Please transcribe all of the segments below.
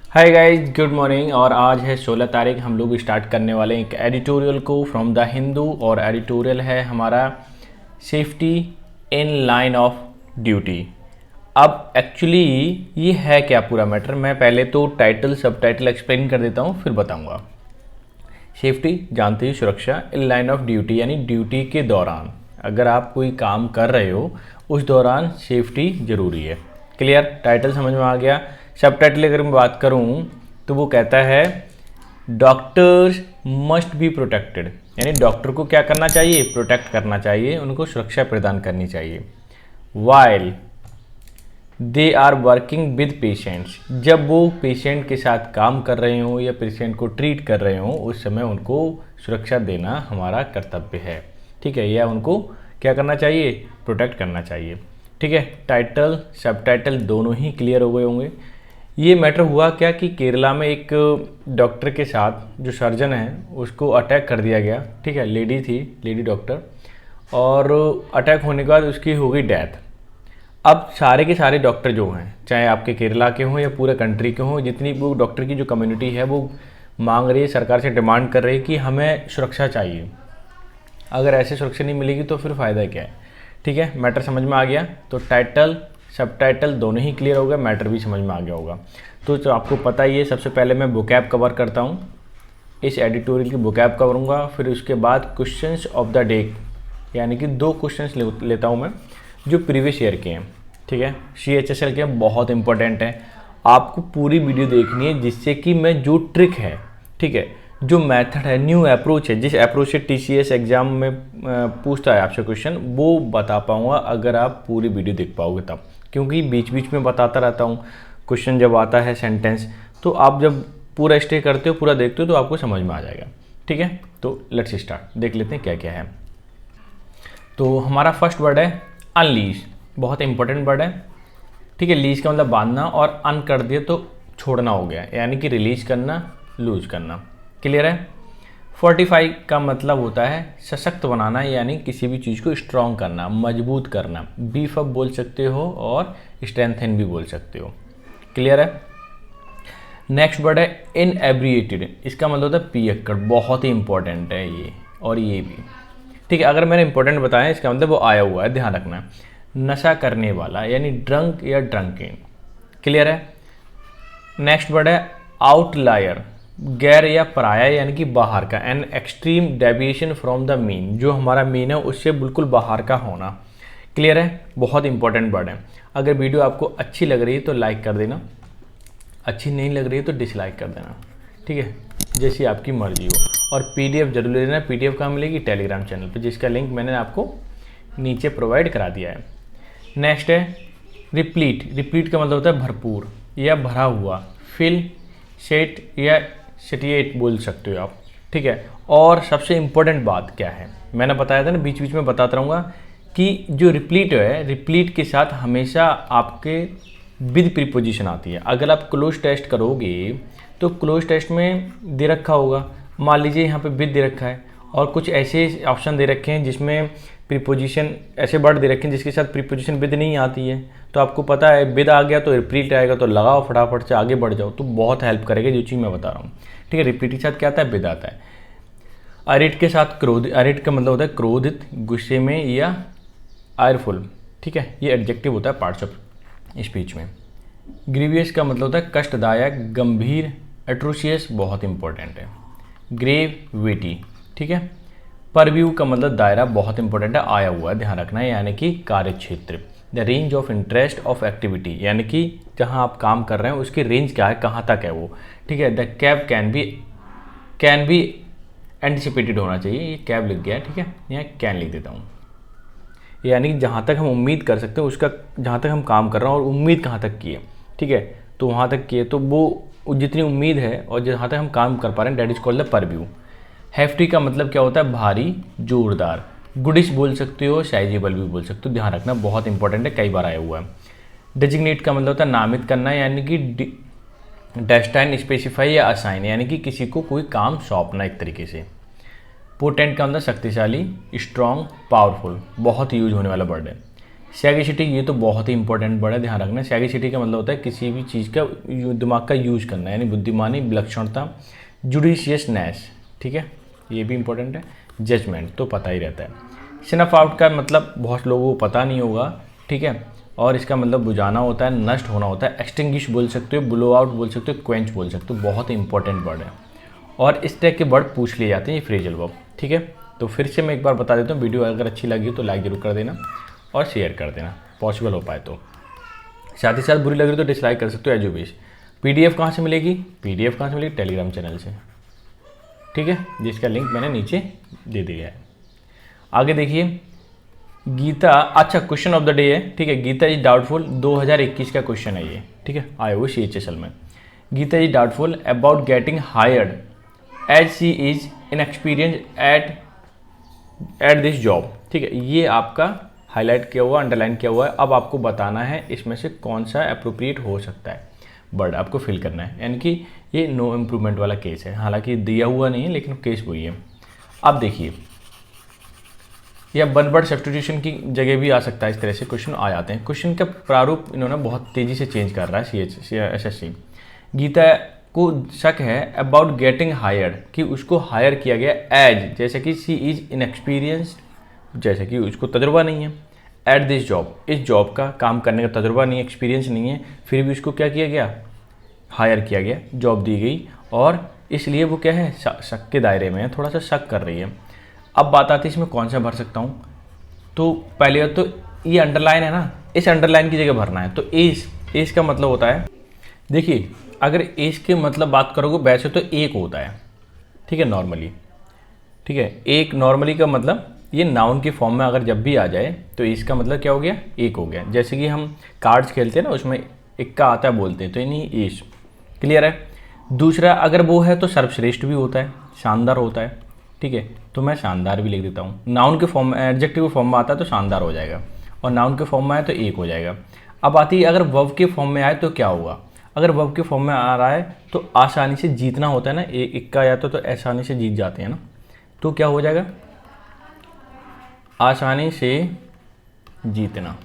Hi guys, good morning. और आज है 16 तारीख। हम लोग स्टार्ट करने वाले हैं एक एडिटोरियल को फ्रॉम द हिंदू। और एडिटोरियल है हमारा safety in line of duty. अब एक्चुअली ये है क्या पूरा मैटर, मैं पहले तो टाइटल सब टाइटल एक्सप्लेन कर देता हूँ फिर बताऊँगा। सेफ्टी जानते ही, सुरक्षा इन लाइन ऑफ ड्यूटी यानी ड्यूटी के दौरान अगर आप कोई काम कर रहे हो उस दौरान सेफ्टी ज़रूरी है। क्लियर? टाइटल समझ में आ गया। सब टाइटल अगर मैं बात करूं तो वो कहता है डॉक्टर्स मस्ट बी प्रोटेक्टेड, यानी डॉक्टर को क्या करना चाहिए? प्रोटेक्ट करना चाहिए, उनको सुरक्षा प्रदान करनी चाहिए। While they are working with patients, जब वो पेशेंट के साथ काम कर रहे हों या पेशेंट को ट्रीट कर रहे हों उस समय उनको सुरक्षा देना हमारा कर्तव्य है। ठीक है, या उनको क्या करना चाहिए? प्रोटेक्ट करना चाहिए। ठीक है, टाइटल सब टाइटल दोनों ही क्लियर हो गए होंगे। ये मैटर हुआ क्या कि केरला में एक डॉक्टर के साथ जो सर्जन है उसको अटैक कर दिया गया। ठीक है, लेडी थी, लेडी डॉक्टर, और अटैक होने के बाद उसकी हो गई डेथ। अब सारे के सारे डॉक्टर जो हैं, चाहे आपके केरला के हों या पूरे कंट्री के हों, जितनी वो डॉक्टर की जो कम्युनिटी है वो मांग रही है, सरकार से डिमांड कर रही है कि हमें सुरक्षा चाहिए। अगर ऐसे सुरक्षा नहीं मिलेगी तो फिर फ़ायदा क्या है? ठीक है, मैटर समझ में आ गया। तो टाइटल सब टाइटल दोनों ही क्लियर हो गया, मैटर भी समझ में आ गया होगा। तो आपको पता ही है, सबसे पहले मैं वोकैब कवर करता हूँ, इस एडिटोरियल की वोकैब करूँगा। फिर उसके बाद क्वेश्चंस ऑफ द डे, यानी कि 2 क्वेश्चंस लेता हूँ मैं जो प्रीवियस ईयर के हैं। ठीक है, CHSL के बहुत इंपॉर्टेंट हैं, आपको पूरी वीडियो देखनी है जिससे कि मैं जो ट्रिक है, ठीक है, जो मेथड है, न्यू अप्रोच है, जिस अप्रोच से TCS एग्ज़ाम में पूछता है आपसे क्वेश्चन, वो बता पाऊँगा अगर आप पूरी वीडियो देख पाओगे तब। क्योंकि बीच बीच में बताता रहता हूँ, क्वेश्चन जब आता है सेंटेंस, तो आप जब पूरा स्टे करते हो, पूरा देखते हो तो आपको समझ में आ जाएगा। ठीक है, तो लेट्स स्टार्ट, देख लेते हैं क्या क्या है। तो हमारा फर्स्ट वर्ड है अनलीश, बहुत इंपॉर्टेंट वर्ड है। ठीक है, लीज का मतलब बांधना, और अन कर दिया तो छोड़ना हो गया, यानी कि रिलीज करना, लूज करना। क्लियर है? फोर्टिफाई का मतलब होता है सशक्त बनाना, यानी किसी भी चीज़ को स्ट्रॉन्ग करना, मजबूत करना। बीफ अप बोल सकते हो और स्ट्रेंथन भी बोल सकते हो। क्लियर है? नेक्स्ट वर्ड है इनएब्रिएटेड, इसका मतलब होता है पियक्कड़, बहुत ही इंपॉर्टेंट है ये और ये भी। ठीक है, अगर मैंने इंपॉर्टेंट बताया इसका मतलब वो आया हुआ है, ध्यान रखना। नशा करने वाला यानी ड्रंक या ड्रंकिंग। क्लियर है? नेक्स्ट वर्ड है आउटलायर, गैर या पराया यानी कि बाहर का। An extreme deviation from the mean, जो हमारा मीन है उससे बिल्कुल बाहर का होना। क्लियर है? बहुत इंपॉर्टेंट वर्ड है। अगर वीडियो आपको अच्छी लग रही है तो लाइक कर देना, अच्छी नहीं लग रही है तो डिसलाइक कर देना। ठीक है, जैसी आपकी मर्जी हो। और PDF जरूर ले लेना। PDF कहाँ मिलेगी? टेलीग्राम चैनल पर, जिसका लिंक मैंने आपको नीचे प्रोवाइड करा दिया है। नेक्स्ट है रिप्लीट, रिप्लीट का मतलब होता है भरपूर या भरा हुआ। फिल, सेट या सेटिएट बोल सकते हो आप। ठीक है, और सबसे इम्पोर्टेंट बात क्या है, मैंने बताया था ना, बीच बीच में बताता रहूँगा कि जो रिप्लीट है, रिप्लीट के साथ हमेशा आपके विद प्रीपोजिशन आती है। अगर आप क्लोज टेस्ट करोगे तो क्लोज टेस्ट में दे रखा होगा, मान लीजिए यहाँ पे विद दे रखा है, और कुछ ऐसे ऑप्शन दे रखे हैं जिसमें प्रीपोजिशन, ऐसे वर्ड दे रखे हैं जिसके साथ प्रीपोजिशन विद नहीं आती है। तो आपको पता है विद आ गया तो रिपीट आएगा, तो लगाओ फटाफट से, आगे बढ़ जाओ, तो बहुत हेल्प करेगा जो चीज़ मैं बता रहा हूँ। ठीक है, रिपीट के साथ क्या आता है? विद आता है। अरिट के साथ क्रोध, अरिट का मतलब होता है क्रोधित, गुस्से में या आयरफुल। ठीक है, ये एडजेक्टिव होता है पार्ट्स ऑफ स्पीच में। ग्रीवियस का मतलब होता है कष्टदायक, गंभीर। एट्रोशियस बहुत इंपॉर्टेंट है। ग्रेव, वेटी। ठीक है, परव्यू का मतलब दायरा, बहुत इंपॉर्टेंट है, आया हुआ है, ध्यान रखना है, यानी कि कार्य क्षेत्र। The range of interest of activity, यानी कि जहां आप काम कर रहे हैं उसकी रेंज क्या है, कहां तक है वो। ठीक है, the cab can be anticipated होना चाहिए, ये कैब लिख गया है। ठीक है, यहाँ कैन लिख देता हूँ, यानी जहाँ तक हम उम्मीद कर सकते हैं उसका, जहाँ तक हम काम कर रहे हैं और उम्मीद कहाँ तक की है। ठीक है, तो वहाँ तक की है, तो वो जितनी उम्मीद है और जहाँ तक हम काम कर पा रहे हैं, that is called the purview. Hefty का मतलब क्या होता है? भारी, जोरदार। गुडिश बोल सकते हो, साइजेबल भी बोल सकते हो, ध्यान रखना, बहुत इंपॉर्टेंट है, कई बार आया हुआ है। डेजिग्नेट का मतलब होता है नामित करना, यानी कि डेस्टाइन, स्पेसिफाई या असाइन, यानी कि किसी को कोई काम सौंपना एक तरीके से। पोटेंट का मतलब शक्तिशाली, स्ट्रॉन्ग, पावरफुल, बहुत यूज होने वाला वर्ड है। सैगेसिटी, ये तो बहुत ही इंपॉर्टेंट वर्ड है, ध्यान रखना। सैगेसिटी का मतलब होता है किसी भी चीज़ का दिमाग का यूज करना, यानी बुद्धिमानी, विलक्षणता, जुडिशियसनेस, ठीक है, ये भी इंपॉर्टेंट है। जजमेंट तो पता ही रहता है। स्नफ आउट का मतलब बहुत लोगों को पता नहीं होगा, ठीक है, और इसका मतलब बुझाना होता है, नष्ट होना होता है। एक्सटिंग्विश बोल सकते हो, ब्लो आउट बोल सकते हो, क्वेंच बोल सकते हो, बहुत ही इंपॉर्टेंट वर्ड है और इस टाइप के वर्ड पूछ लिए जाते हैं ये फ्रेजल वर्ब, ठीक है। तो फिर से मैं एक बार बता देता हूँ, वीडियो अगर अच्छी लगी तो लाइक जरूर कर देना और शेयर कर देना, पॉसिबल हो पाए तो। साथ ही साथ बुरी लग रही तो डिसलाइक कर सकते हो, एज यू विश। पीडीएफ कहाँ से मिलेगी? पीडीएफ कहाँ से मिलेगी? टेलीग्राम चैनल से, ठीक है, जिसका लिंक मैंने नीचे दे दिया है। आगे देखिए, गीता, अच्छा क्वेश्चन ऑफ द डे है, ठीक है, गीता इज डाउटफुल, 2021 का क्वेश्चन है ये, ठीक है, आए हुए CHSL में। Geeta is doubtful about getting hired as she is inexperience at this job, ठीक है, ये आपका हाईलाइट किया हुआ, अंडरलाइन किया हुआ है। अब आपको बताना है इसमें से कौन सा अप्रोप्रिएट हो सकता है, वर्ड आपको फिल करना है, यानी कि ये नो इम्प्रूवमेंट वाला केस है, हालांकि दिया हुआ नहीं है लेकिन केस वही है। अब देखिए, या वन वर्ड सब्स्टिट्यूशन की जगह भी आ सकता है, इस तरह से क्वेश्चन आ जाते हैं। क्वेश्चन का प्रारूप इन्होंने बहुत तेज़ी से चेंज कर रहा है SSC। गीता को शक है अबाउट गेटिंग हायर्ड, कि उसको हायर किया गया एज, जैसे कि शी इज इनएक्सपीरियंस्ड, जैसे कि उसको तजुर्बा नहीं है, एट दिस जॉब, इस जॉब का काम करने का तजुर्बा नहीं है, एक्सपीरियंस नहीं है, फिर भी उसको क्या किया गया? हायर किया गया, जॉब दी गई, और इसलिए वो क्या है? शक के दायरे में है, थोड़ा सा शक कर रही है। अब बात आती है इसमें कौन सा भर सकता हूँ, तो पहले तो ये अंडरलाइन है ना, इस अंडरलाइन की जगह भरना है। तो एज का मतलब होता है, देखिए अगर एज के मतलब बात करोगे वैसे तो एक होता है, ठीक है, नॉर्मली, ठीक है, एक नॉर्मली का मतलब ये नाउन की फॉर्म में अगर जब भी आ जाए तो इसका मतलब क्या हो गया? एक हो गया। जैसे कि हम कार्ड्स खेलते हैं ना, उसमें इक्का आता है बोलते हैं, तो यानी एज, क्लियर है। दूसरा अगर वो है तो सर्वश्रेष्ठ भी होता है, शानदार होता है, ठीक है, तो मैं शानदार भी लिख देता हूँ। नाउन के फॉर्म में, एडजेक्टिव के फॉर्म में आता है तो शानदार हो जाएगा, और नाउन के फॉर्म में आए तो एक हो जाएगा। अब आती है अगर वर्ब के फॉर्म में आए तो क्या होगा? अगर वर्ब के फॉर्म में आ रहा है तो आसानी से जीतना होता है ना, इक्का या तो आसानी से जीत जाते हैं ना, तो क्या हो जाएगा? आसानी से जीतना,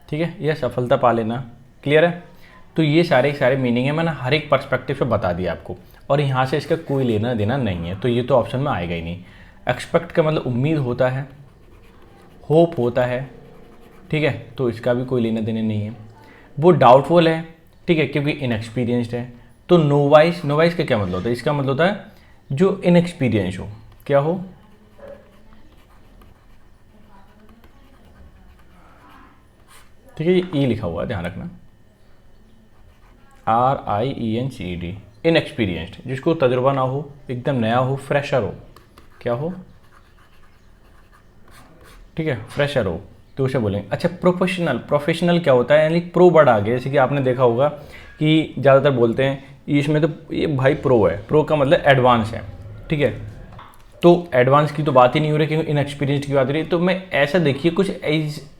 ठीक है, यह सफलता पा लेना, क्लियर है। तो ये सारे मीनिंग है, मैंने हर एक पर्सपेक्टिव से बता दिया आपको, और यहाँ से इसका कोई लेना देना नहीं है, तो ये तो ऑप्शन में आएगा ही नहीं। एक्सपेक्ट का मतलब उम्मीद होता है, होप होता है, ठीक है, तो इसका भी कोई लेना देना नहीं है। वो डाउटफुल है, ठीक है, क्योंकि इनएक्सपीरियंस्ड है। तो नोवाइस का क्या मतलब होता है? इसका मतलब होता है जो इनएक्सपीरियंस हो, क्या हो? ठीक है, ये लिखा हुआ है, ध्यान रखना, RIENCED, इनएक्सपीरियंस्ड, जिसको तजुर्बा ना हो, एकदम नया हो, फ्रेशर हो, क्या हो? ठीक है, फ्रेशर हो, तो उसे बोलेंगे। अच्छा, प्रोफेशनल क्या होता है? यानी प्रो वर्ड आ गया, जैसे कि आपने देखा होगा कि ज़्यादातर बोलते हैं इसमें तो ये भाई प्रो है, प्रो का मतलब एडवांस है, ठीक है, तो एडवांस की तो बात ही नहीं हो रही, क्योंकि इनएक्सपीरियंस की बात हो रही है। तो मैं ऐसा देखिए कुछ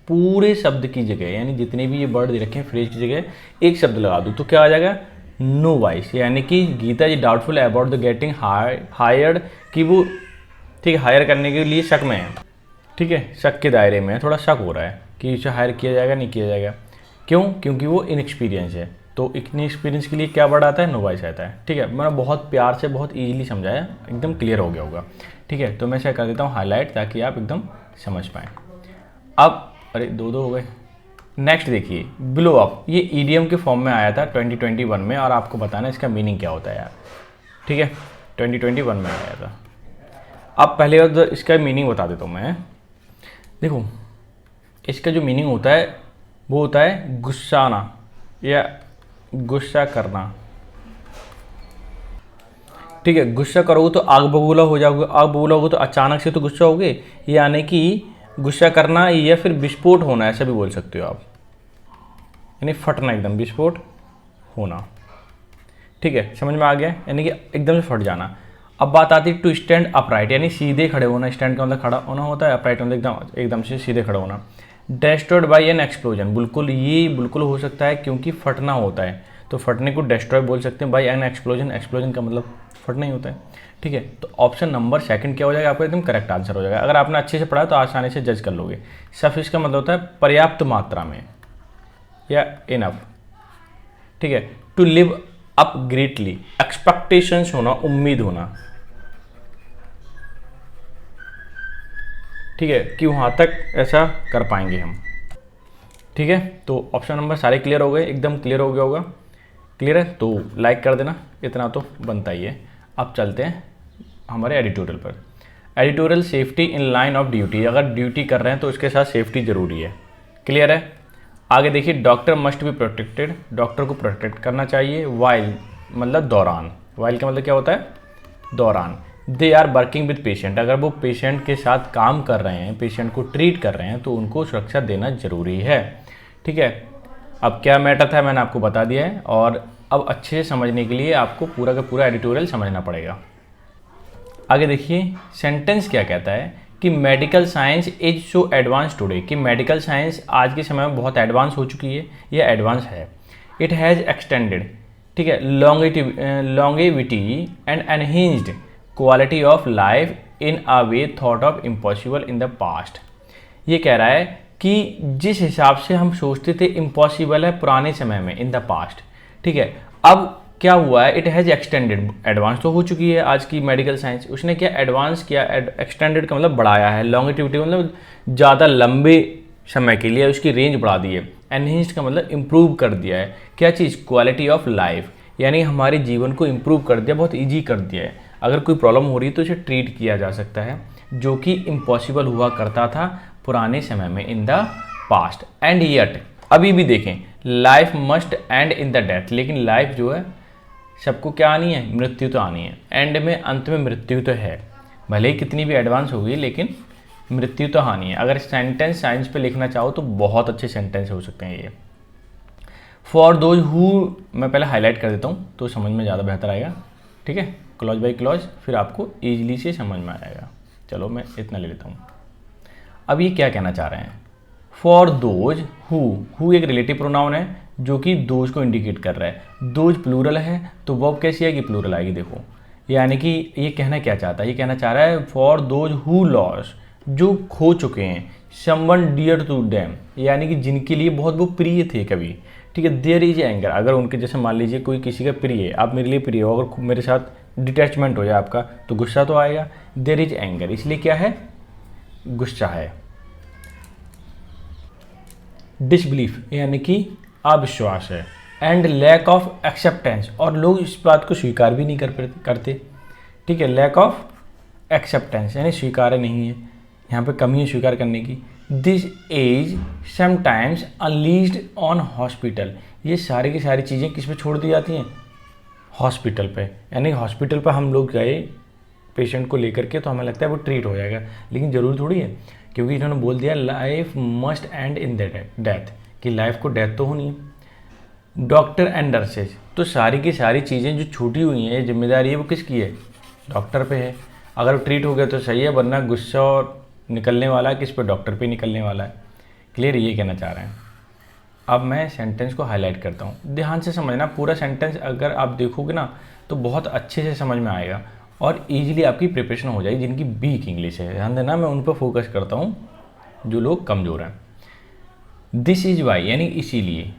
पूरे शब्द की जगह, यानी जितने भी ये वर्ड दे रखे हैं फ्रेज की जगह एक शब्द लगा दूँ तो क्या आ जाएगा? नो वाइस, यानी कि Gita ji doubtful about the getting hired, कि वो, ठीक है, हायर करने के लिए शक में है, ठीक है, शक के दायरे में है, थोड़ा शक हो रहा है कि इसे हायर किया जाएगा नहीं किया जाएगा। क्यों? क्योंकि वो इनएक्सपीरियंस है। तो इनएक्सपीरियंस के लिए क्या वर्ड आता है? नो वाइस आता है, ठीक है। मैंने बहुत प्यार से बहुत ईजिली समझाया, एकदम क्लियर हो गया होगा, ठीक है। तो मैं इसे कर देता हूँ हाईलाइट, ताकि आप एकदम समझ पाएँ। अब अरे दो हो गए। नेक्स्ट देखिए, ब्लो अप, ये ईडीएम के फॉर्म में आया था 2021 में, और आपको बताना इसका मीनिंग क्या होता है यार, ठीक है, 2021 में आया था। अब पहले तो इसका मीनिंग बता देता हूँ मैं। देखो, इसका जो मीनिंग होता है वो होता है गुस्साना या गुस्सा करना, ठीक है। गुस्सा करोगे तो आग बबूला हो जाओगे, आग बबूला होगे तो अचानक से तो गुस्सा होगे, यानी कि गुस्सा करना या फिर विस्फोट होना, ऐसा भी बोल सकते हो आप, यानी फटना, एकदम विस्फोट होना, ठीक है, समझ में आ गया, यानी कि एकदम से फट जाना। अब बात आती है टू स्टैंड अपराइट, यानी सीधे खड़े होना। स्टैंड का मतलब खड़ा होना होता है, अपराइट मतलब एकदम से सीधे खड़ा होना। डेस्ट्रॉयड बाय एन एक्सप्लोजन, बिल्कुल ये बिल्कुल हो सकता है क्योंकि फटना होता है, तो फटने को डिस्ट्रॉय बोल सकते हैं बाय एन एक्सप्लोजन। एक्सप्लोजन का मतलब फटना ही होता है, ठीक है। तो ऑप्शन नंबर सेकंड क्या हो जाएगा, आपका एकदम करेक्ट आंसर हो जाएगा। अगर आपने अच्छे से पढ़ा तो आसानी से जज कर लोगे। सफिश का मतलब होता है पर्याप्त मात्रा में या इनफ, ठीक है। To live up greatly, expectations होना, उम्मीद होना, ठीक है, कि वहाँ तक ऐसा कर पाएंगे हम, ठीक है। तो ऑप्शन नंबर सारे क्लियर हो गए, एकदम क्लियर हो गया होगा। क्लियर है तो लाइक कर देना, इतना तो बनता ही है। अब चलते हैं हमारे एडिटोरियल पर। Editorial safety in line of duty, अगर ड्यूटी कर रहे हैं तो उसके साथ सेफ्टी ज़रूरी है। क्लियर है। आगे देखिए, doctor must be protected, doctor को प्रोटेक्ट करना चाहिए। वाइल मतलब दौरान, वाइल का मतलब क्या होता है, दौरान। They are working with patient, अगर वो पेशेंट के साथ काम कर रहे हैं, पेशेंट को ट्रीट कर रहे हैं तो उनको सुरक्षा देना ज़रूरी है, ठीक है। अब क्या मैटर था मैंने आपको बता दिया है, और अब अच्छे से समझने के लिए आपको पूरा का पूरा एडिटोरियल समझना पड़ेगा। आगे देखिए सेंटेंस क्या कहता है कि medical science is so advance today, कि मेडिकल साइंस आज के समय में बहुत एडवांस हो चुकी है, यह एडवांस है। इट हैज़ एक्सटेंडेड, ठीक है, longevity and enhanced quality of life in a way thought of impossible in the past. ये कह रहा है कि जिस हिसाब से हम सोचते थे इम्पॉसिबल है पुराने समय में, इन द पास्ट, ठीक है, अब क्या हुआ है, इट हैज़ एक्सटेंडेड, एडवांस तो हो चुकी है आज की मेडिकल साइंस, उसने क्या एडवांस किया, एक्सटेंडेड का मतलब बढ़ाया है, लॉन्गिटिविटी मतलब ज़्यादा लंबे समय के लिए उसकी रेंज बढ़ा दी है, एनहेंस्ड का मतलब इम्प्रूव कर दिया है। क्या चीज़, क्वालिटी ऑफ लाइफ, यानी हमारे जीवन को इम्प्रूव कर दिया, बहुत ईजी कर दिया है। अगर कोई प्रॉब्लम हो रही है तो इसे ट्रीट किया जा सकता है, जो कि इम्पॉसिबल हुआ करता था पुराने समय में, in the past. And yet, अभी भी देखें, life must and in the death, लेकिन लाइफ जो है सबको क्या आनी है, मृत्यु तो आनी है। एंड में, अंत में मृत्यु तो है, भले ही कितनी भी एडवांस होगी लेकिन मृत्यु तो आनी है। अगर सेंटेंस साइंस पे लिखना चाहो तो बहुत अच्छे सेंटेंस हो सकते हैं ये। फॉर दोज हु, मैं पहले हाईलाइट कर देता हूँ तो समझ में ज़्यादा बेहतर आएगा, ठीक है, क्लॉज बाई क्लॉज, फिर आपको ईजिली से समझ में आएगा। चलो मैं इतना ले लेता हूँ। अब ये क्या कहना चाह रहे हैं, फॉर दोज हु एक रिलेटिव प्रोनाउन है जो कि दोज को इंडिकेट कर रहा है। दोज प्लूरल है तो वर्ब कैसी आएगी, प्लूरल आएगी। देखो यानी कि ये कहना क्या चाहता है, ये कहना चाह रहा है फॉर दोज हु लॉस, जो खो चुके हैं, समवन डियर टू देम, यानी कि जिनके लिए बहुत वो प्रिय थे कभी, ठीक है। देयर इज एंगर, अगर उनके जैसे मान लीजिए कोई किसी का प्रिय है, आप मेरे लिए प्रिय हो, अगर मेरे साथ डिटैचमेंट हो जाए आपका तो गुस्सा तो आएगा। देयर इज एंगर, इसलिए क्या है, गुस्सा है। डिसबिलीफ यानी कि अविश्वास है। एंड लैक ऑफ एक्सेप्टेंस, और लोग इस बात को स्वीकार भी नहीं करते, ठीक है। लैक ऑफ एक्सेप्टेंस यानी स्वीकार नहीं है, यहाँ पे कमी है स्वीकार करने की। This is sometimes unleashed on hospital, ये सारी की सारी चीज़ें किस पे छोड़ दी जाती हैं, हॉस्पिटल पे। यानी हॉस्पिटल पे हम लोग गए पेशेंट को लेकर के तो हमें लगता है वो ट्रीट हो जाएगा, लेकिन ज़रूरी थोड़ी है, क्योंकि इन्होंने बोल दिया life must and in death, कि लाइफ को डेथ तो होनी है। डॉक्टर एंड नर्सेज, तो सारी की सारी चीज़ें जो छूटी हुई हैं, जिम्मेदारी है वो किसकी है, डॉक्टर पे है। अगर वो ट्रीट हो गया तो सही है, वरना गुस्सा और निकलने वाला है किस पे, डॉक्टर पे निकलने वाला है। क्लियर, ये कहना चाह रहे हैं। अब मैं सेंटेंस को हाईलाइट करता हूँ, ध्यान से समझना। पूरा सेंटेंस अगर आप देखोगे ना तो बहुत अच्छे से समझ में आएगा और ईजिली आपकी प्रिपरेशन हो जाएगी। जिनकी वीक इंग्लिश है, ध्यान देना, मैं उन पर फोकस करता हूँ जो लोग कमज़ोर हैं। दिस इज वाई यानी इसीलिए।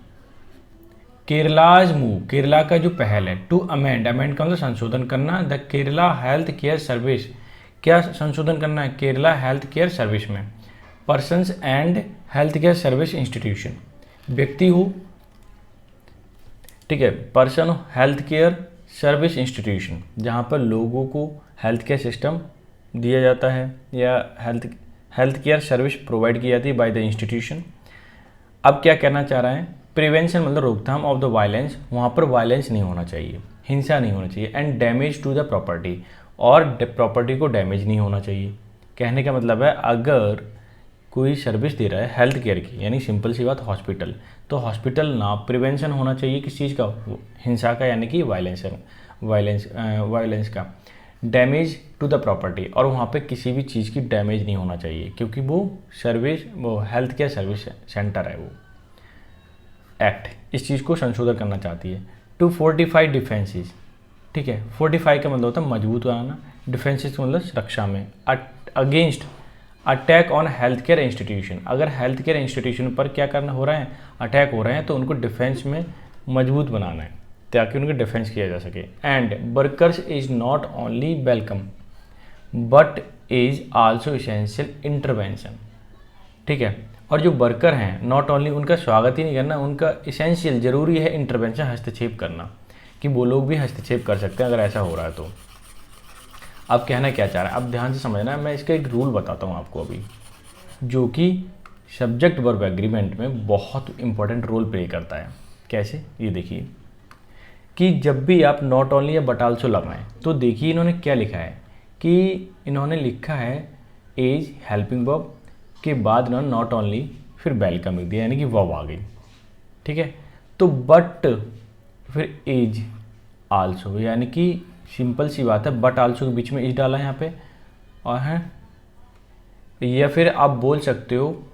केरलाज मूव, केरला का जो पहल है, टू अमेंड, अमेंड का मतलब संशोधन करना, the Kerala health care service, क्या संशोधन करना है, केरला हेल्थ केयर सर्विस में। Persons and health care service institution, व्यक्ति हो, ठीक है, पर्सन हो, हेल्थ केयर सर्विस इंस्टीट्यूशन, जहाँ पर लोगों को हेल्थ केयर सिस्टम दिया जाता है या हेल्थ केयर सर्विस प्रोवाइड की जाती है बाय द इंस्टीट्यूशन। अब क्या कहना चाह रहा है, प्रिवेंशन मतलब रोकथाम ऑफ द वायलेंस, वहाँ पर वायलेंस नहीं होना चाहिए, हिंसा नहीं होना चाहिए। And damage to the property, और प्रॉपर्टी को डैमेज नहीं होना चाहिए। कहने का मतलब है अगर कोई सर्विस दे रहा है हेल्थ केयर की, यानी सिंपल सी बात हॉस्पिटल, तो हॉस्पिटल ना प्रिवेंशन होना चाहिए किस चीज़ का, हिंसा का, यानी कि वायलेंस का। डैमेज टू द प्रॉपर्टी, और वहाँ पे किसी भी चीज़ की डैमेज नहीं होना चाहिए, क्योंकि वो हेल्थ केयर सर्विस सेंटर है। वो एक्ट इस चीज़ को संशोधन करना चाहती है। टू फोर्टिफाई डिफेंसेस, ठीक है। फोर्टिफाई का मतलब होता है मजबूत बनाना, डिफेंसेस का मतलब सुरक्षा में, against attack on health care institution, अगर हेल्थ केयर इंस्टीट्यूशन पर क्या करना हो रहा है, अटैक हो रहे हैं, तो उनको डिफेंस में मजबूत बनाना है ताकि उनकी डिफेंस किया जा सके। And workers is not only welcome but is also essential intervention, ठीक है। और जो वर्कर हैं नॉट ओनली उनका स्वागत ही नहीं करना, उनका इसेंशियल ज़रूरी है इंटरवेंशन, हस्तक्षेप करना, कि वो लोग भी हस्तक्षेप कर सकते हैं अगर ऐसा हो रहा है तो। अब कहना क्या चाह रहा है, अब ध्यान से समझना है, मैं इसका एक रूल बताता हूँ आपको अभी, जो कि सब्जेक्ट वर्ब एग्रीमेंट में बहुत इंपॉर्टेंट रोल प्ले करता है। कैसे, ये देखिए कि जब भी आप नॉट ओनली या बट आल्सो लगाएं, तो देखिए इन्होंने क्या लिखा है कि इन्होंने लिखा है एज हेल्पिंग वर्ब के बाद इन्होंने नॉट ओनली फिर वेलकम लिख दिया, यानी कि वर्ब आ गई, ठीक है। तो बट फिर एज आल्सो, यानी कि सिंपल सी बात है, बट आल्सो के बीच में इज डाला है यहाँ पे, और है, या फिर आप बोल सकते हो,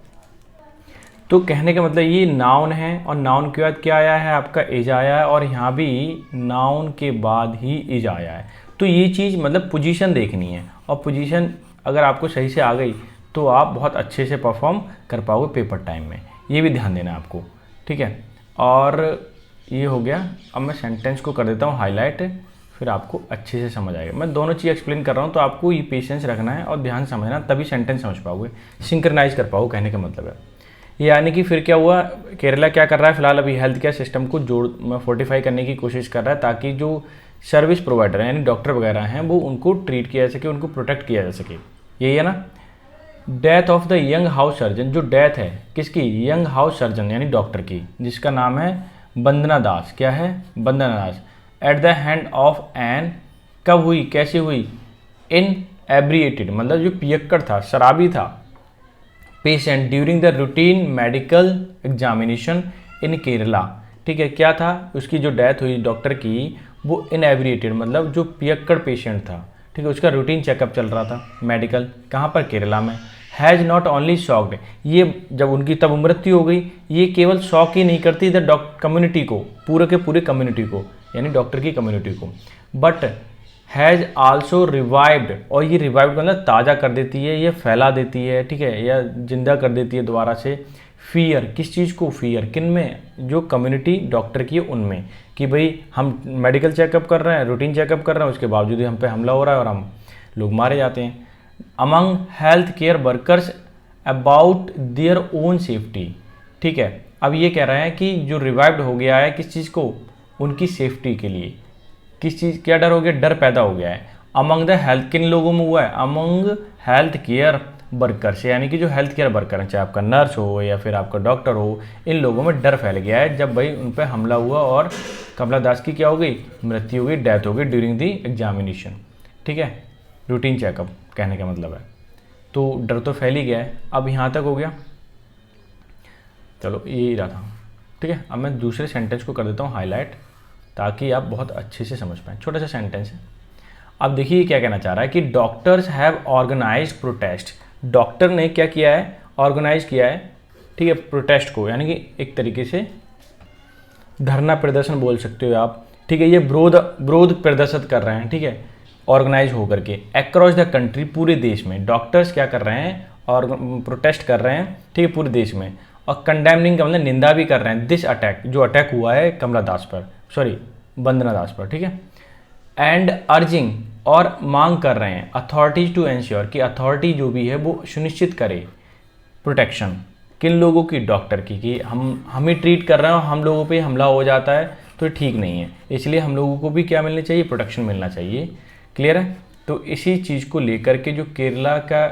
तो कहने का मतलब ये नाउन है और नाउन के बाद क्या आया है, आपका इज आया है, और यहाँ भी नाउन के बाद ही इज आया है। तो ये चीज़ मतलब पोजीशन देखनी है, और पोजीशन अगर आपको सही से आ गई तो आप बहुत अच्छे से परफॉर्म कर पाओगे पेपर टाइम में, ये भी ध्यान देना आपको, ठीक है। और ये हो गया। अब मैं सेंटेंस को कर देता हूँ हाईलाइट, फिर आपको अच्छे से समझ आएगा। मैं दोनों चीज़ एक्सप्लेन कर रहा हूँ, तो आपको ये पेशेंस रखना है और ध्यान समझना, तभी सेंटेंस समझ पाओगे, सिंक्रनाइज कर पाओगे, कहने का मतलब है। यानी कि फिर क्या हुआ, केरला क्या कर रहा है फिलहाल, अभी हेल्थ केयर सिस्टम को फोर्टिफाई करने की कोशिश कर रहा है, ताकि जो सर्विस प्रोवाइडर हैं यानी डॉक्टर वगैरह हैं वो उनको ट्रीट किया जा सके, उनको प्रोटेक्ट किया जा सके, यही है ना। Death of the young house surgeon, जो डेथ है किसकी, यंग हाउस सर्जन यानी डॉक्टर की, जिसका नाम है वंदना दास, क्या है, Vandana Das, at the hand of an, कब हुई, कैसे हुई, इन एब्रिएटेड मतलब जो पियक्कड़ था, शराबी था, patient during the routine medical examination in Kerala, ठीक है। क्या था, उसकी जो डेथ हुई डॉक्टर की, वो इनएब्रिएटेड मतलब जो पियक्कड़ पेशेंट था, ठीक है, उसका रूटीन चेकअप चल रहा था मेडिकल, कहाँ पर, केरला में। हैज़ नॉट ओनली शॉक्ड, ये जब उनकी तब मृत्यु हो गई, ये केवल शॉक ही नहीं करती द कम्युनिटी को, पूरे के पूरे कम्युनिटी को, यानी डॉक्टर की कम्युनिटी को, बट हैज़ आल्सो रिवाइव्ड, और ये रिवाइव्ड मतलब ताज़ा कर देती है, ये फैला देती है, ठीक है, या जिंदा कर देती है दोबारा से, फियर, किस चीज़ को, फियर किन में, जो कम्युनिटी डॉक्टर की है उनमें, कि भाई हम मेडिकल चेकअप कर रहे हैं, रूटीन चेकअप कर रहे हैं, उसके बावजूद हम पे हमला हो रहा है और हम लोग मारे जाते हैं। Among health care workers about their own safety, ठीक है। अब ये कह रहे हैं कि जो रिवाइव्ड हो गया है किस चीज़ को, उनकी सेफ्टी के लिए, किस चीज़, क्या डर हो गया, डर पैदा हो गया है अमंग द हेल्थ, किन लोगों में हुआ है, अमंग हेल्थ केयर वर्कर्स, यानी कि जो हेल्थ केयर वर्कर हैं, चाहे आपका नर्स हो या फिर आपका डॉक्टर हो, इन लोगों में डर फैल गया है जब भाई उन पर हमला हुआ और कमला दास की क्या हो गई, मृत्यु हो गई, डेथ हो गई ड्यूरिंग दी एग्जामिनेशन, ठीक है, रूटीन चेकअप कहने का मतलब है। तो डर तो फैल ही गया है। अब यहाँ तक हो गया, चलो यही रहा था, ठीक है। अब मैं दूसरे सेंटेंस को कर देता हूँ हाईलाइट, ताकि आप बहुत अच्छे से समझ पाएँ, छोटा सा सेंटेंस है। अब देखिए क्या कहना चाह रहा है कि doctors have organized protest, doctor ने क्या किया है, ऑर्गेनाइज किया है, ठीक है, प्रोटेस्ट को, यानी कि एक तरीके से धरना प्रदर्शन बोल सकते हो आप, ठीक है, ये विरोध प्रदर्शित कर रहे हैं, ठीक है, ऑर्गेनाइज होकर के अक्रॉस द कंट्री, पूरे देश में डॉक्टर्स क्या कर रहे हैं, और प्रोटेस्ट कर रहे हैं, ठीक है, पूरे देश में, और कंडेमनिंग का मतलब निंदा भी कर रहे हैं, दिस अटैक, जो अटैक हुआ है कमला दास पर, सॉरी वंदना दास पर, ठीक है, एंड अर्जिंग, और मांग कर रहे हैं अथॉरिटीज टू एंश्योर, कि अथॉरिटी जो भी है वो सुनिश्चित करे प्रोटेक्शन, किन लोगों की, डॉक्टर की, कि हम ही ट्रीट कर रहे हैं और हम लोगों पे हमला हो जाता है तो ठीक नहीं है, इसलिए हम लोगों को भी क्या मिलनी चाहिए, प्रोटेक्शन मिलना चाहिए, क्लियर है। तो इसी चीज़ को लेकर के जो केरला का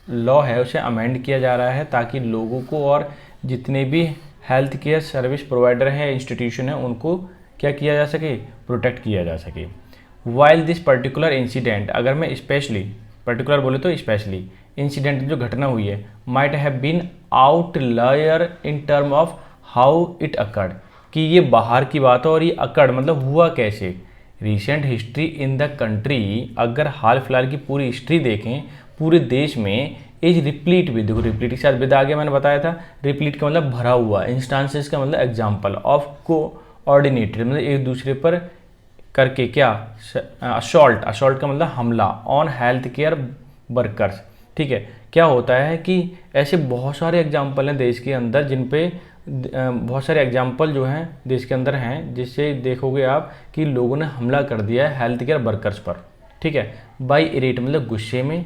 लॉ है उसे अमेंड किया जा रहा है, ताकि लोगों को और जितने भी हेल्थ केयर सर्विस प्रोवाइडर हैं, इंस्टीट्यूशन है, उनको क्या किया जा सके, प्रोटेक्ट किया जा सके। वाइल दिस पर्टिकुलर इंसिडेंट, अगर मैं स्पेशली पर्टिकुलर बोले तो स्पेशली इंसिडेंट जो घटना हुई है, might have been outlier in term of how it occurred, कि ये बाहर की बात है और ये अकर्ड मतलब हुआ कैसे, recent history in the country, अगर हाल फिलहाल की पूरी हिस्ट्री देखें पूरे देश में, इज रिप्लीट विद, देखो रिप्लीट के साथ विद आगे मैंने बताया था, रिप्लीट का मतलब भरा हुआ, इंस्टांसेस का मतलब एग्जाम्पल, ऑर्डिनेटेड मतलब एक दूसरे पर करके क्या, असॉल्ट का मतलब हमला, ऑन हेल्थ केयर वर्कर्स। ठीक है, क्या होता है कि ऐसे बहुत सारे एग्जाम्पल हैं देश के अंदर जिन पे बहुत सारे एग्जाम्पल जो हैं देश के अंदर हैं जिससे देखोगे आप कि लोगों ने हमला कर दिया है हेल्थ केयर वर्कर्स पर। ठीक है, बाई इरेट मतलब गुस्से में,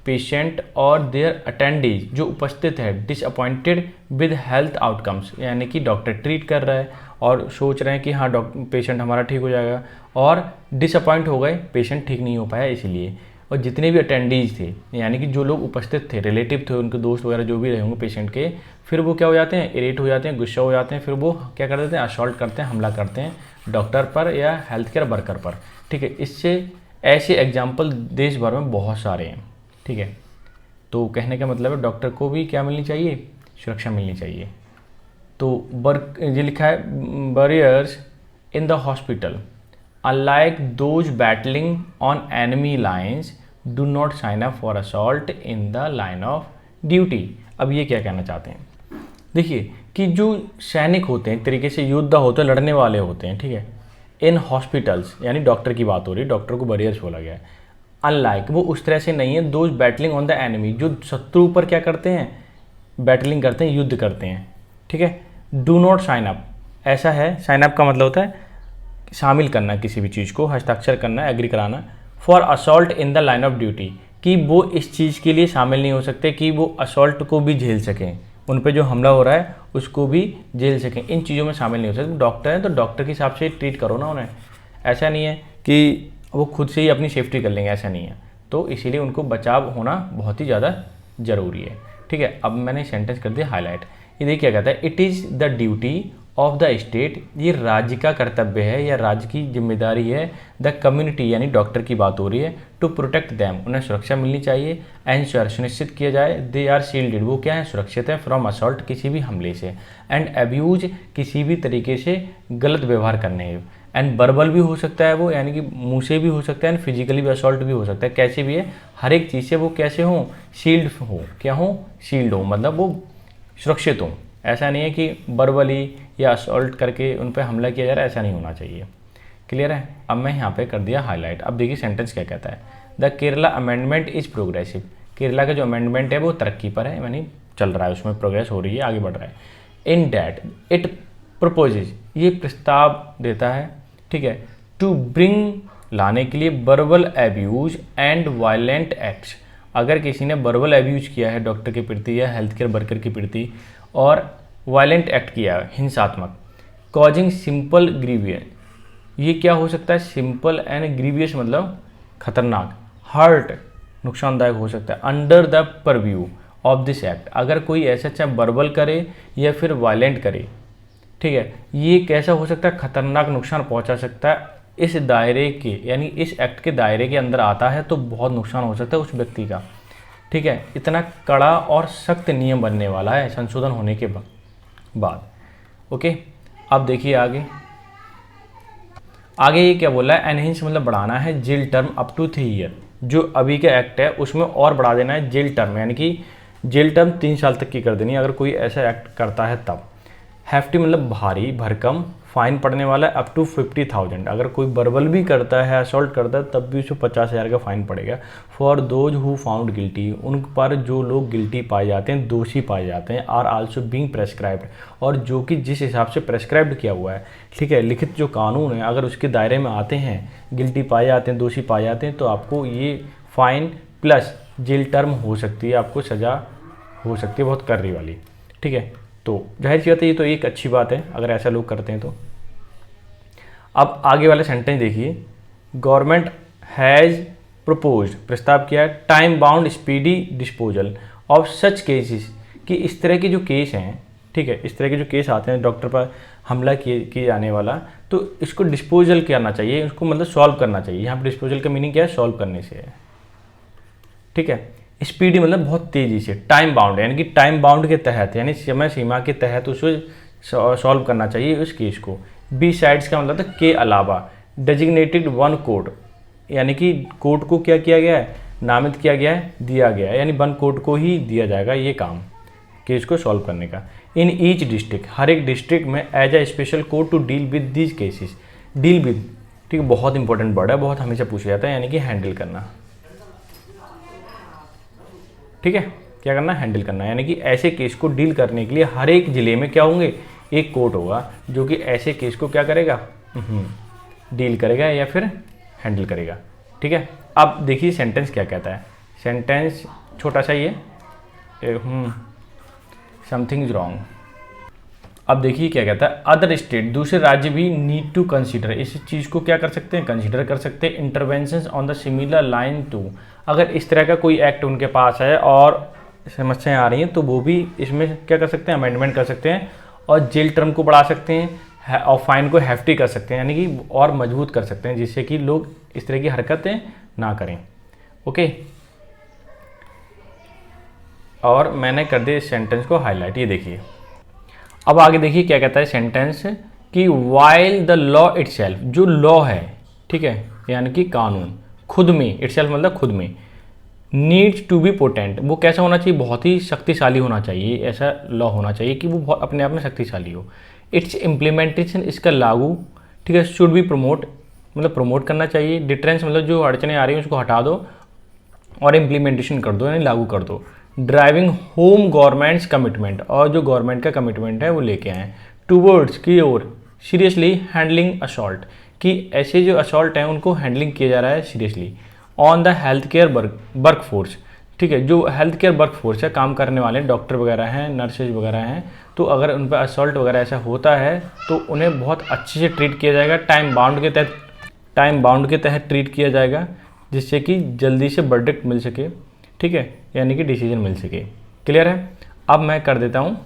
पेशेंट और देयर अटेंडीज जो उपस्थित है, डिसअपॉइंटेड विद हेल्थ आउटकम्स यानी कि डॉक्टर ट्रीट कर रहा है और सोच रहे हैं कि हाँ पेशेंट हमारा ठीक हो जाएगा, और डिसअपॉइंट हो गए, पेशेंट ठीक नहीं हो पाया इसलिए। और जितने भी अटेंडीज थे यानी कि जो लोग उपस्थित थे, रिलेटिव थे, उनके दोस्त वगैरह जो भी रहे होंगे पेशेंट के, फिर वो क्या हो जाते हैं, इरेट हो जाते हैं, गुस्सा हो जाते हैं, फिर वो क्या कर देते हैं, असॉल्ट करते हैं, हमला करते हैं डॉक्टर पर या हेल्थ केयर वर्कर पर। ठीक है, इससे ऐसे एग्जाम्पल देश भर में बहुत सारे हैं। ठीक है, तो कहने का मतलब है डॉक्टर को भी क्या मिलनी चाहिए, सुरक्षा मिलनी चाहिए। तो ये लिखा है barriers in the hospital unlike those battling on enemy lines do not sign up for assault in the line of duty. अब ये क्या कहना चाहते हैं, देखिए कि जो सैनिक होते हैं एक तरीके से योद्धा होते हैं, लड़ने वाले होते हैं, ठीक है, इन हॉस्पिटल्स यानी डॉक्टर की बात हो रही है, डॉक्टर को बैरियर्स बोला गया है, अनलाइक वो उस तरह से नहीं है, those battling on the enemy जो शत्रु पर क्या करते हैं, बैटलिंग करते हैं, युद्ध करते हैं। ठीक है, डू नॉट साइन अप, ऐसा है, साइन अप का मतलब होता है शामिल करना किसी भी चीज़ को, हस्ताक्षर करना, एग्री कराना, for assault in the line of duty कि वो इस चीज़ के लिए शामिल नहीं हो सकते कि वो असॉल्ट को भी झेल सकें, उन पे जो हमला हो रहा है उसको भी झेल सकें, इन चीज़ों में शामिल नहीं हो सकते। डॉक्टर हैं तो डॉक्टर के हिसाब से ट्रीट करो ना उन्हें, ऐसा नहीं है कि वो खुद से ही अपनी सेफ्टी कर लेंगे, ऐसा नहीं है। तो इसीलिए उनको बचाव होना बहुत ही ज़्यादा ज़रूरी है। ठीक है, अब मैंने सेंटेंस कर दिया हाईलाइट। ये देखिए क्या कहता है, it is the duty of the state, ये राज्य का कर्तव्य है या राज्य की जिम्मेदारी है, द कम्युनिटी यानी डॉक्टर की बात हो रही है, टू प्रोटेक्ट दैम उन्हें सुरक्षा मिलनी चाहिए, एंश्योर सुनिश्चित किया जाए, दे आर शील्डेड वो क्या है, सुरक्षित है, फ्रॉम असॉल्ट किसी भी हमले से, एंड अब्यूज किसी भी तरीके से गलत व्यवहार करने, एंड वर्बल भी हो सकता है वो यानी कि मुँह से भी हो सकता है, एंड फिजिकली भी असॉल्ट भी हो सकता है, कैसे भी है, हर एक चीज़ से वो कैसे हों, शील्ड हो, क्या हो, शील्ड हो मतलब वो सुरक्षित हों। ऐसा नहीं है कि वर्बली या असॉल्ट करके उन पर हमला किया जा रहा है, ऐसा नहीं होना चाहिए। क्लियर है, अब मैं यहाँ पे कर दिया हाईलाइट। अब देखिए सेंटेंस क्या कहता है, the Kerala amendment is progressive, Kerala का जो अमेंडमेंट है वो तरक्की पर है, यानी चल रहा है, उसमें प्रोग्रेस हो रही है, आगे बढ़ रहा है। इन डैट इट प्रपोजेज ये प्रस्ताव देता है, ठीक है, टू ब्रिंग लाने के लिए verbal abuse and violent acts, अगर किसी ने वर्बल एब्यूज किया है डॉक्टर के प्रति या हेल्थ केयर वर्कर के प्रति और वायलेंट एक्ट किया है हिंसात्मक, कॉजिंग सिंपल ग्रीवियस, ये क्या हो सकता है, सिंपल एंड ग्रीवियस मतलब खतरनाक, हर्ट नुकसानदायक हो सकता है, under the purview of this act, अगर कोई ऐसा चाहे वर्बल करे या फिर वायलेंट करे, ठीक है, ये कैसा हो सकता है, खतरनाक नुकसान पहुंचा सकता है, इस दायरे के यानी इस एक्ट के दायरे के अंदर आता है तो बहुत नुकसान हो सकता है उस व्यक्ति का। ठीक है, इतना कड़ा और सख्त नियम बनने वाला है संशोधन होने के बाद। ओके, अब देखिए आगे ये क्या बोला है, एनहेंस मतलब बढ़ाना है, jail term up to 3 year, जो अभी का एक्ट है उसमें और बढ़ा देना है जेल टर्म, यानी कि जेल टर्म 3 साल तक की कर देनी है अगर कोई ऐसा एक्ट करता है तब। हैफ्टी मतलब भारी भरकम, फाइन पड़ने वाला है अप टू 50,000, अगर कोई वर्बल भी करता है, असॉल्ट करता है तब भी उसको 50,000 का फाइन पड़ेगा। For those who found guilty, उन पर जो लोग गिल्टी पाए जाते हैं, दोषी पाए जाते हैं, आर आल्सो बीइंग प्रेस्क्राइब्ड, और जो कि जिस हिसाब से प्रेस्क्राइब्ड किया हुआ है, ठीक है, लिखित जो कानून है अगर उसके दायरे में आते हैं, गिल्टी पाए जाते हैं, दोषी पाए जाते हैं, तो आपको ये फाइन प्लस जेल टर्म हो सकती है, आपको सज़ा हो सकती है बहुत कर्री वाली। ठीक है, तो जाहिर सी बात है ये तो एक अच्छी बात है अगर ऐसा लोग करते हैं तो। अब आगे वाले सेंटेंस देखिए, गवर्नमेंट हैज़ प्रपोज्ड प्रस्ताव किया है, time bound speedy disposal of such cases, कि इस तरह के जो केस हैं, ठीक है, इस तरह के जो केस आते हैं डॉक्टर पर हमला किए जाने वाला, तो इसको डिस्पोजल करना चाहिए, इसको मतलब सॉल्व करना चाहिए। यहाँ पर डिस्पोजल का मीनिंग क्या है, सॉल्व करने से है। ठीक है, स्पीडी मतलब बहुत तेज़ी से, टाइम बाउंड यानी कि टाइम बाउंड के तहत यानी समय सीमा के तहत उसको सॉल्व करना चाहिए उस केस को। बी साइड्स का मतलब था के अलावा, डेजिग्नेटेड वन कोर्ट यानी कि कोर्ट को क्या किया गया है, नामित किया गया है, दिया गया है, यानी वन कोर्ट को ही दिया जाएगा ये काम केस को सॉल्व करने का। इन ईच डिस्ट्रिक्ट, हर एक डिस्ट्रिक्ट में as a special court to deal with these cases. Deal with, ठीक है, बहुत इंपॉर्टेंट वर्ड है, बहुत हमेशा पूछा जाता है, यानी कि हैंडल करना। ठीक है, क्या करना, हैंडल करना, यानी कि ऐसे केस को डील करने के लिए हर एक ज़िले में क्या होंगे, एक कोर्ट होगा जो कि ऐसे केस को क्या करेगा, डील करेगा या फिर हैंडल करेगा। ठीक है, अब देखिए सेंटेंस क्या कहता है। सेंटेंस छोटा सा ही है, समथिंग इज रॉन्ग। अब देखिए क्या कहता है, अदर स्टेट, दूसरे राज्य भी नीड टू कंसीडर, इस चीज़ को क्या कर सकते हैं, कंसीडर कर सकते हैं, interventions on the similar line to, अगर इस तरह का कोई एक्ट उनके पास है और समस्याएं आ रही हैं तो वो भी इसमें क्या कर सकते हैं, अमेंडमेंट कर सकते हैं और जेल टर्म को बढ़ा सकते हैं और फाइन को हेफ्टी कर सकते हैं, यानी कि और मजबूत कर सकते हैं, जिससे कि लोग इस तरह की हरकतें ना करें। ओके, और मैंने कर दिया इस सेंटेंस को हाईलाइट, ये देखिए। अब आगे देखिए क्या कहता है सेंटेंस कि वाइल द लॉ इटसेल्फ, जो लॉ है, ठीक है, यानी कि कानून खुद में, इटसेल्फ मतलब खुद में, नीड्स टू बी पोटेंट, वो कैसा होना चाहिए, बहुत ही शक्तिशाली होना चाहिए, ऐसा लॉ होना चाहिए कि वो बहुत अपने आप में शक्तिशाली हो। इट्स इम्प्लीमेंटेशन, इसका लागू, ठीक है, शुड बी प्रमोट, मतलब प्रमोट करना चाहिए। डिटरेंस मतलब जो अड़चने आ रही हैं उसको हटा दो और इम्प्लीमेंटेशन कर दो, यानी लागू कर दो। ड्राइविंग होम गवर्नमेंट्स कमिटमेंट, और जो गवर्नमेंट का कमिटमेंट है वो लेके आएँ टूवर्ड्स की ओर, सीरियसली हैंडलिंग असॉल्ट, कि ऐसे जो असॉल्ट हैं उनको हैंडलिंग किया जा रहा है seriously. On the health care work force, ठीक है, जो हेल्थ केयर वर्क फोर्स है, काम करने वाले डॉक्टर वगैरह हैं, नर्सेज वगैरह हैं, तो अगर उन पर असॉल्ट वगैरह ऐसा होता है तो उन्हें बहुत अच्छे से ट्रीट किया जाएगा, टाइम बाउंड के तहत ट्रीट किया जाएगा, जिससे कि जल्दी से वर्डिक्ट मिल सके, ठीक है, यानी कि डिसीजन मिल सके। क्लियर है। अब मैं कर देता हूँ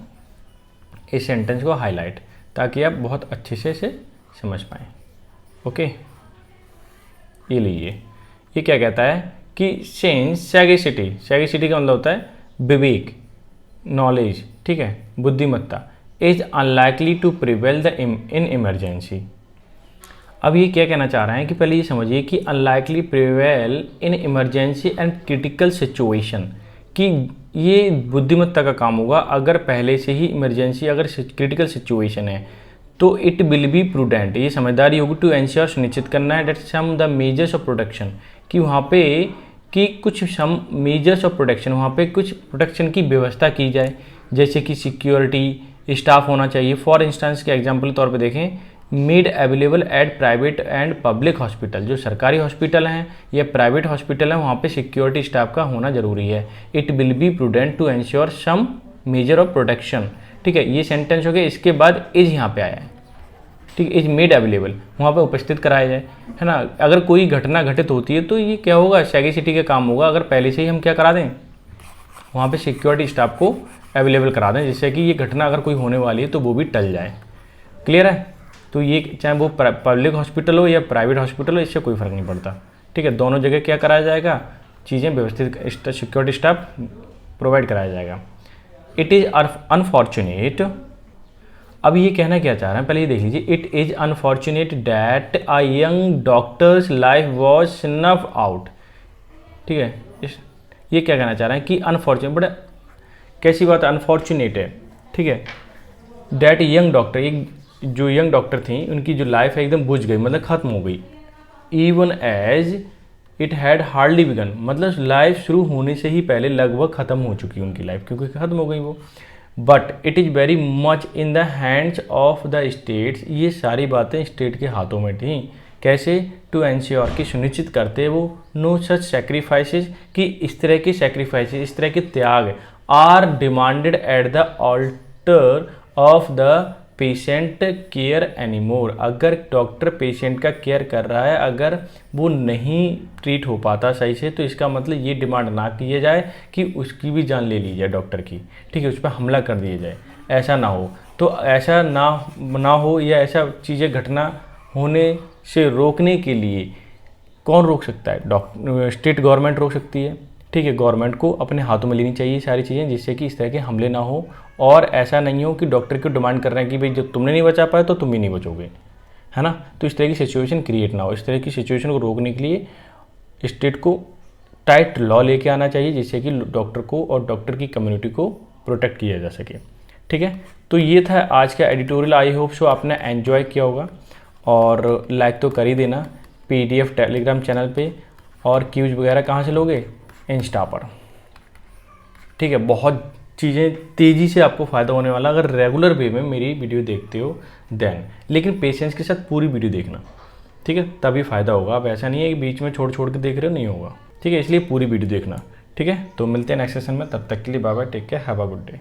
इस सेंटेंस को हाईलाइट, ताकि आप बहुत अच्छे से इसे समझ पाएँ। ओके, ये लीजिए, ये क्या कहता है कि सेंस सैगेसिटी का मतलब होता है विवेक, नॉलेज, ठीक है, बुद्धिमत्ता, is unlikely to prevail the in emergency. अब ये क्या कहना चाह रहे हैं कि पहले ये समझिए कि unlikely prevail in emergency and critical situation, कि ये बुद्धिमत्ता का काम होगा अगर पहले से ही इमरजेंसी, अगर क्रिटिकल सिचुएशन है तो इट विल बी प्रूडेंट, ये समझदारी होगी, टू एंश्योर, सुनिश्चित करना है, that some the measures of protection, कि वहाँ पे कि कुछ सम मेजर्स ऑफ प्रोटेक्शन, वहाँ पे कुछ प्रोटेक्शन की व्यवस्था की जाए, जैसे कि सिक्योरिटी स्टाफ होना चाहिए। फॉर इंस्टेंस के एग्जांपल के तौर पे देखें, made available at private and public hospital, जो सरकारी हॉस्पिटल हैं या प्राइवेट हॉस्पिटल हैं वहाँ पे सिक्योरिटी स्टाफ का होना जरूरी है। It will be prudent to ensure some measure of protection, ठीक है, ये सेंटेंस हो गया। इसके बाद इज यहाँ पे आया है, ठीक है, इज मेड अवेलेबल, वहाँ पे उपस्थित कराया जाए, है ना। अगर कोई घटना घटित होती है तो ये क्या होगा, सैगेसिटी का काम होगा, अगर पहले से ही हम क्या करा दें, वहाँ पे सिक्योरिटी स्टाफ को अवेलेबल करा दें, जिससे कि ये घटना अगर कोई होने वाली है तो वो भी टल जाए। क्लियर है। तो ये चाहे वो पब्लिक हॉस्पिटल हो या प्राइवेट हॉस्पिटल हो, इससे कोई फ़र्क नहीं पड़ता, ठीक है, दोनों जगह क्या कराया जाएगा, चीज़ें व्यवस्थित सिक्योरिटी स्टाफ प्रोवाइड कराया जाएगा। इट इज़ अनफॉर्चुनेट, अब ये कहना क्या चाह रहे हैं, पहले ये देख लीजिए। It is unfortunate that a young doctors life was snuff out, ठीक है, ये क्या कहना चाह रहे हैं कि अनफॉर्चुनेट, बड़ा कैसी बात अनफॉर्चुनेट है, ठीक है, डैट यंग डॉक्टर, एक जो यंग डॉक्टर थी उनकी जो लाइफ है एकदम बुझ गई, मतलब ख़त्म हो गई। Even as it had hardly begun, मतलब लाइफ शुरू होने से ही पहले लगभग ख़त्म हो चुकी उनकी लाइफ, क्योंकि ख़त्म हो गई वो। But it is very much in the hands of the states, ये सारी बातें स्टेट के हाथों में थी। कैसे, टू एंश्योर, कि सुनिश्चित करते वो, नो सच सेक्रीफाइसेस, कि इस तरह के सेक्रीफाइसेस, इस तरह के त्याग are demanded at the altar of the patient care anymore, अगर डॉक्टर पेशेंट का केयर कर रहा है, अगर वो नहीं ट्रीट हो पाता सही से, तो इसका मतलब ये डिमांड ना किया जाए कि उसकी भी जान ले ली जाए डॉक्टर की, ठीक है, उस पर हमला कर दिया जाए, ऐसा ना हो। तो ऐसा ना हो या ऐसा चीज़ें घटना होने से रोकने के लिए कौन रोक सकता है, स्टेट गवर्नमेंट रोक सकती है, ठीक है, गवर्नमेंट को अपने हाथों में लेनी चाहिए सारी चीज़ें, जिससे कि इस तरह के हमले ना हो, और ऐसा नहीं हो कि डॉक्टर को डिमांड कर रहे हैं कि भाई जब तुमने नहीं बचा पाया तो तुम भी नहीं बचोगे, है ना। तो इस तरह की सिचुएशन क्रिएट ना हो, इस तरह की सिचुएशन को रोकने के लिए स्टेट को टाइट लॉ लेके आना चाहिए, जिससे कि डॉक्टर को और डॉक्टर की कम्युनिटी को प्रोटेक्ट किया जा सके। ठीक है, तो ये था आज का एडिटोरियल। आई होप सो आपने एंजॉय किया होगा, और लाइक तो कर ही देना। PDF टेलीग्राम चैनल पे, और क्यूज वगैरह कहाँ से लोगे? इंस्टा पर। ठीक है, बहुत चीज़ें तेज़ी से आपको फ़ायदा होने वाला अगर रेगुलर वे में मेरी वीडियो देखते हो देन, लेकिन पेशेंस के साथ पूरी वीडियो देखना, ठीक है, तभी फ़ायदा होगा। अब ऐसा नहीं है कि बीच में छोड़ छोड़ के देख रहे हो, नहीं होगा, ठीक है, इसलिए पूरी वीडियो देखना। ठीक है, तो मिलते हैं नेक्स्ट सेशन में, तब तक के लिए bye bye, take care, have a good day.